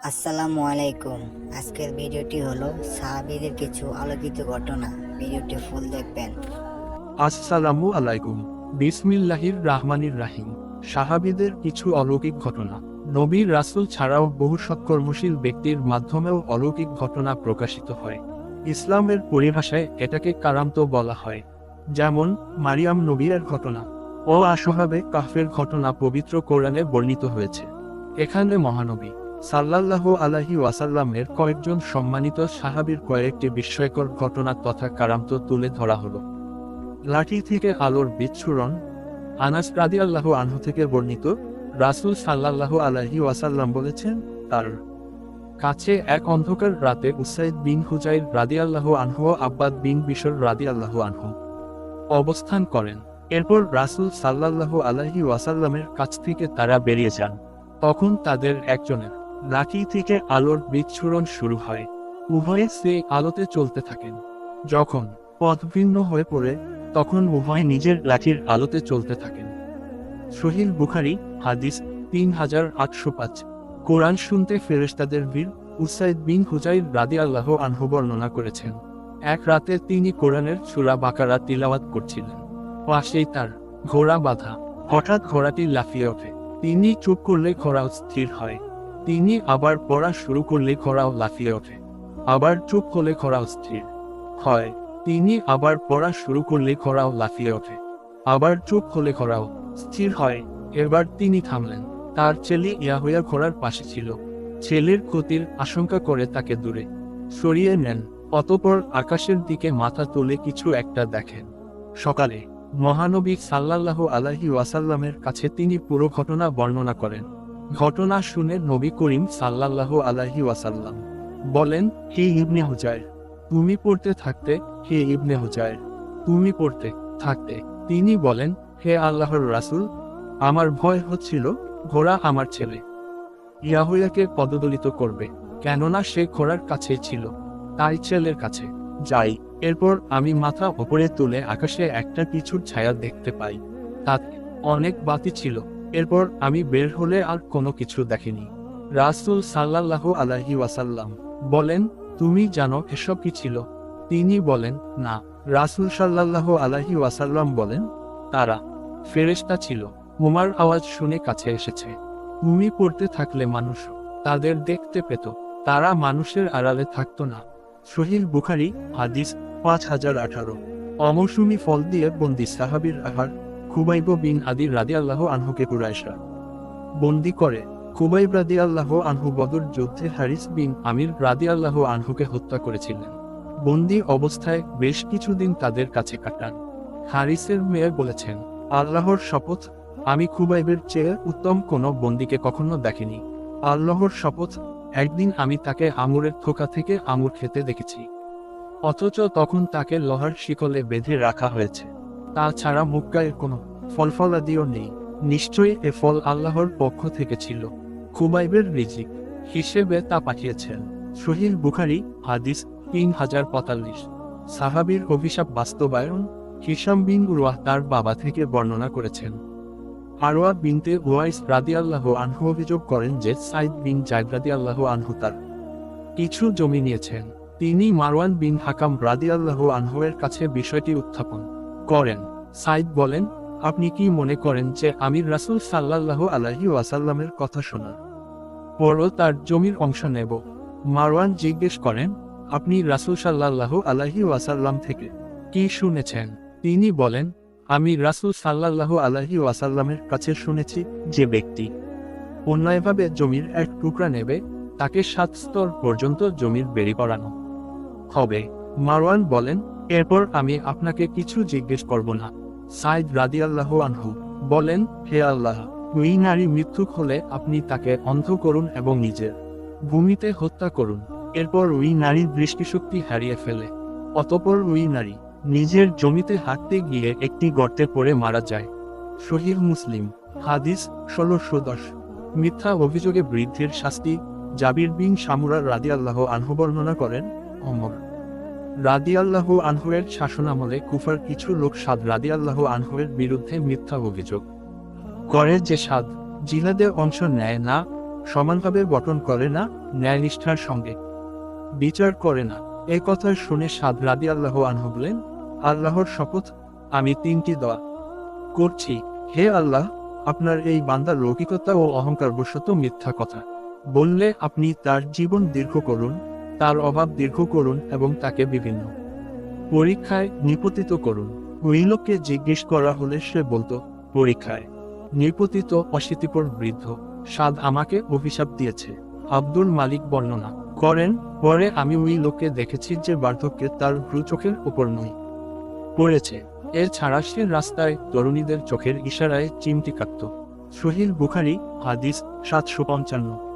আসসালামু আলাইকুম। আজকের ভিডিওটি হলো সাহাবীদের কিছু আলোকিত ঘটনা। ভিডিওটি ফুল দেখবেন। আসসালামু আলাইকুম। বিসমিল্লাহির রাহমানির রাহিম। সাহাবীদের কিছু অলৌকিক ঘটনা। নবী রাসূল ছাড়াও বহু সৎকর্মশীল ব্যক্তির মাধ্যমেও অলৌকিক ঘটনা প্রকাশিত হয়। ইসলামের পরিভাষায় এটাকে কারামত বলা হয়। যেমন মারিয়াম নবীর ঘটনা ও আসহাবে কাহফের ঘটনা পবিত্র কোরআনে বর্ণিত হয়েছে। এখানে মহানবী সাল্লাল্লাহু আলাইহি ওয়াসাল্লামের কয়েকজন সম্মানিত সাহাবীর কয়েকটি বিস্ময়কর ঘটনা তথা কারামত তুলে ধরা হলো। লাঠি থেকে আলোর বিচ্ছুরণ। আনাস রাদিয়াল্লাহু আনহু থেকে বর্ণিত, রাসূল সাল্লাল্লাহু আলাইহি ওয়াসাল্লাম বলেছেন, তার কাছে এক অন্ধকার রাতে উসাইদ বিন হুজাইর রাদিয়াল্লাহু আনহু ও আব্বাদ বিন বিশর রাদিয়াল্লাহু আনহু অবস্থান করেন। এরপর রাসূল সাল্লাল্লাহু আলাইহি ওয়াসাল্লামের কাছ থেকে তারা বেরিয়ে যান। তখন তাদের একজনের লাঠি থেকে আলোর বিচ্ছুরণ শুরু হয়। উভয়ে সেই আলোতে চলতে থাকেন। যখন পথ ভিন্ন হয়ে পড়ে তখন উভয় নিজের লাঠির আলোতে চলতে থাকেন। সহিহ বুখারী হাদিস 3805। কোরআন শুনতে ফেরেশতাদের বীর উসাইদ বিন হুজাইর রাদিয়াল্লাহু আনহু বর্ণনা করেছেন, এক রাতে তিনি কোরআনের সূরা বাকারা তিলাওয়াত করছিলেন। পাশেই তার ঘোড়া বাঁধা। হঠাৎ ঘোড়াটি লাফিয়ে ওঠে। তিনি চুপ করলে ঘোড়াও স্থির হয়। তিনি আবার পড়া শুরু করলে ঘোড়াও লাফিয়ে ওঠে। আবার চুপ হলে ঘোড়াও স্থির হয়। তিনি আবার পড়া শুরু করলে ঘোড়াও লাফিয়ে ওঠে। আবার চুপ হলে ঘোড়াও স্থির হয়। এবার তিনি থামলেন। তার ছেলে ইয়াহুয়া ঘোড়ার পাশে ছিল। ছেলের ক্ষতির আশঙ্কা করে তাকে দূরে সরিয়ে নেন। অতঃপর আকাশের দিকে মাথা তুলে কিছু একটা দেখেন। সকালে মহানবী সাল্লাল্লাহু আলাইহি ওয়াসাল্লামের কাছে তিনি পুরো ঘটনা বর্ণনা করেন। ঘটনা শুনে নবী করিম সাল্লাল্লাহু আলাইহি ওয়াসাল্লাম বলেন, হে ইবনে হুজাইর, তুমি পড়তে থাকতে। হে ইবনে হুজাইর, তুমি পড়তে থাকতে। তিনি বলেন, হে আল্লাহর রাসূল, আমার ভয় হচ্ছিল ঘোড়া আমার ছেলে ইয়াহুয়াকে পদদলিত করবে, কেননা সে ঘোড়ার কাছেই ছিল। তাই ছেলের কাছে যাই। এরপর আমি মাথা ওপরে তুলে আকাশে একটা কিছুর ছায়া দেখতে পাই। তাতে অনেক বাতি ছিল। এরপর আমি বের হলে আর কোনো কিছু দেখিনি। রাসূল সাল্লাল্লাহু আলাইহি ওয়াসাল্লাম বলেন, তুমি জানো এসব কি ছিল? তিনি বলেন, না। রাসূল সাল্লাল্লাহু আলাইহি ওয়াসাল্লাম বলেন, তারা ফেরেশতা ছিল। উমার আওয়াজ শুনে কাছে এসেছে। তুমি পড়তে থাকলে মানুষ তাদের দেখতে পেত। তারা মানুষের আড়ালে থাকতো না। সহিহ বুখারী হাদিস 5018। অমৌসুমি ফল দিয়ে বন্দি সাহাবীর আহার। খুবাইব বিন আদি রাদিয়াল্লাহু আনহুকে কুরাইশরা বন্দি করে। খুবাইব রাদিয়াল্লাহু আনহু বদর যুদ্ধে হারিস বিন আমির রাদিয়াল্লাহু আনহুকে হত্যা করেছিলেন। বন্দি অবস্থায় বেশ কিছুদিন তাদের কাছে কাটান। হারিসের মেয়ে বলেছেন, আল্লাহর শপথ, আমি খুবাইবের চেয়ে উত্তম কোনো বন্দীকে কখনো দেখিনি। আল্লাহর শপথ, একদিন আমি তাকে আঙুরের থোকা থেকে আঙুর খেতে দেখেছি, অথচ তখন তাকে লোহার শিকলে বেঁধে রাখা হয়েছে। তাছাড়া মুক্কায় কোনো ফলফলাদিও নেই। নিশ্চয়ই এ ফল আল্লাহর পক্ষ থেকে ছিল। খুবাইবের রিজিক হিসেবে তা পাঠিয়েছেন। সহিহ বুখারী হাদিস 3045। সাহাবীর অভিশাপ বাস্তবায়ন। হিশাম বিন উরওয়াহ তার বাবা থেকে বর্ণনা করেছেন, আরওয়া বিনতে উওয়াইস রাদিয়াল্লাহু আনহু অভিযোগ করেন যে সাইদ বিন যায়েদ রাদিয়াল্লাহু আনহু তার কিছু জমি নিয়েছেন। তিনি মারওয়ান বিন হাকাম রাদিয়াল্লাহু আনহু এর কাছে বিষয়টি উত্থাপন করেন। সাইদ বলেন, আপনি কি মনে করেন যে আমি রাসূল সাল্লাল্লাহু আলাইহি ওয়াসাল্লামের কথা শোনার পরও তার জমির অংশ নেব? মারওয়ান জিজ্ঞেস করেন, আপনি রাসূল সাল্লাল্লাহু আলাইহি ওয়াসাল্লাম থেকে কি শুনেছেন? তিনি বলেন, আমি রাসূল সাল্লাল্লাহু আলাইহি ওয়াসাল্লামের কাছে শুনেছি, যে ব্যক্তি অন্যায়ভাবে জমির এক টুকরা নেবে তাকে 7 স্তর পর্যন্ত জমির বেড়ি করানো হবে। মারওয়ান বলেন, এরপর আমি আপনাকে কিছু জিজ্ঞেস করব না? সাইদ রাদিয়াল্লাহু আনহু বলেন, হে আল্লাহ, ওই নারী মৃত্যুক হলে আপনি তাকে অন্ধ করুন এবং নিজের ভূমিতে হত্যা করুন। এরপর ওই নারীর দৃষ্টিশক্তি হারিয়ে ফেলে। অতঃপর ওই নারী নিজের জমিতে হাঁটতে গিয়ে একটি গর্তে পড়ে মারা যায়। সহিহ মুসলিম হাদিস 1610। মিথ্যা অভিযোগে বৃদ্ধির শাস্তি। জাবির বিন সামুরা রাদিয়াল্লাহু আনহু বর্ণনা করেন, ওমর রাদিয়াল্লাহু আনহুয়ের শাসনামলে কুফার কিছু লোক সাদ রাদিয়াল্লাহু আনহুয়ের বিরুদ্ধে মিথ্যা অভিযোগ করে যে সাদ জিহাদে অংশ নেয় না, সমানভাবে গঠন করে না, ন্যায়নিষ্ঠার সঙ্গে বিচার করে না। এ কথা শুনে সাদ রাদিয়াল্লাহু আনহু বলেন, আল্লাহর শপথ, আমি 3টি দোয়া করছি। হে আল্লাহ, আপনার এই বান্দার লৌকিকতা ও অহংকারবশত মিথ্যা কথা বললে আপনি তার জীবন দীর্ঘ করুন, তার অভাব দীর্ঘ করুন এবং তাকে বিভিন্ন পরীক্ষায় নিপতিত করুন। ওই লোককে জিজ্ঞেস করা হলে সে বলতো, পরীক্ষায় নিপতিত অশীতিপর বৃদ্ধ সাদ আমাকে অভিশাপ দিয়েছে। আব্দুল মালিক বর্ণনা করেন, পরে আমি ওই লোককে দেখেছি যে বার্ধক্যে তার ভ্রু চোখের উপর নই পড়েছে। এছাড়া সে রাস্তায় তরুণীদের চোখের ইশারায় চিমটি কাটত। সহিহ বুখারী, হাদিস 755।